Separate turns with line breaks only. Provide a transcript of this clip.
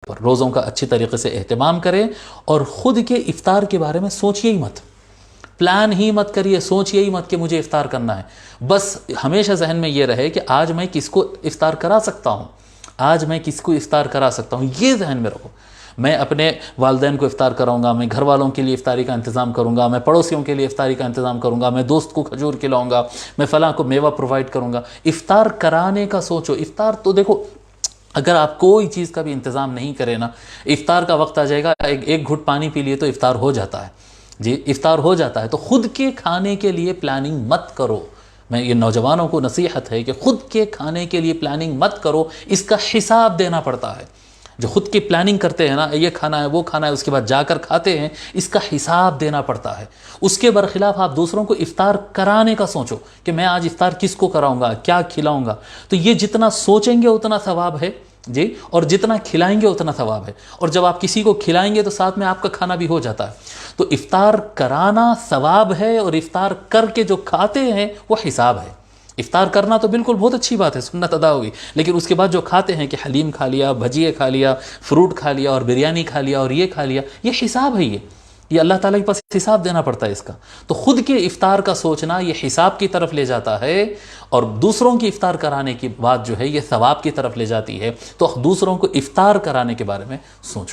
پر روزوں کا اچھی طریقے سے اہتمام کریں اور خود کے افطار کے بارے میں سوچیے ہی مت، پلان ہی مت کریے، سوچیے ہی مت کہ مجھے افطار کرنا ہے۔ بس ہمیشہ ذہن میں یہ رہے کہ آج میں کس کو افطار کرا سکتا ہوں، آج میں کس کو افطار کرا سکتا ہوں، یہ ذہن میں رکھو۔ میں اپنے والدین کو افطار کراؤں گا، میں گھر والوں کے لیے افطاری کا انتظام کروں گا، میں پڑوسیوں کے لیے افطاری کا انتظام کروں گا، میں دوست کو کھجور کھلاؤں گا، میں فلاں کو میوہ پرووائڈ کروں گا۔ افطار کرانے کا سوچو۔ افطار تو دیکھو، اگر آپ کوئی چیز کا بھی انتظام نہیں کریں نا، افطار کا وقت آ جائے گا، ایک گھٹ پانی پی لیے تو افطار ہو جاتا ہے، جی افطار ہو جاتا ہے۔ تو خود کے کھانے کے لیے پلاننگ مت کرو۔ میں یہ نوجوانوں کو نصیحت ہے کہ خود کے کھانے کے لیے پلاننگ مت کرو، اس کا حساب دینا پڑتا ہے۔ جو خود کی پلاننگ کرتے ہیں نا، یہ کھانا ہے وہ کھانا ہے، اس کے بعد جا کر کھاتے ہیں، اس کا حساب دینا پڑتا ہے۔ اس کے برخلاف آپ دوسروں کو افطار کرانے کا سوچو کہ میں آج افطار کس کو کراؤں گا، کیا کھلاؤں گا، تو یہ جتنا سوچیں گے اتنا ثواب ہے جی، اور جتنا کھلائیں گے اتنا ثواب ہے، اور جب آپ کسی کو کھلائیں گے تو ساتھ میں آپ کا کھانا بھی ہو جاتا ہے۔ تو افطار کرانا ثواب ہے، اور افطار کر کے جو کھاتے ہیں وہ حساب ہے۔ افطار کرنا تو بالکل بہت اچھی بات ہے، سنت ادا ہوئی، لیکن اس کے بعد جو کھاتے ہیں کہ حلیم کھا لیا، بھجیے کھا لیا، فروٹ کھا لیا، اور بریانی کھا لیا، اور یہ کھا لیا، یہ حساب ہے۔ یہ اللہ تعالیٰ کے پاس حساب دینا پڑتا ہے اس کا۔ تو خود کے افطار کا سوچنا یہ حساب کی طرف لے جاتا ہے، اور دوسروں کی افطار کرانے کی بات جو ہے یہ ثواب کی طرف لے جاتی ہے۔ تو دوسروں کو افطار کرانے کے بارے میں سوچو۔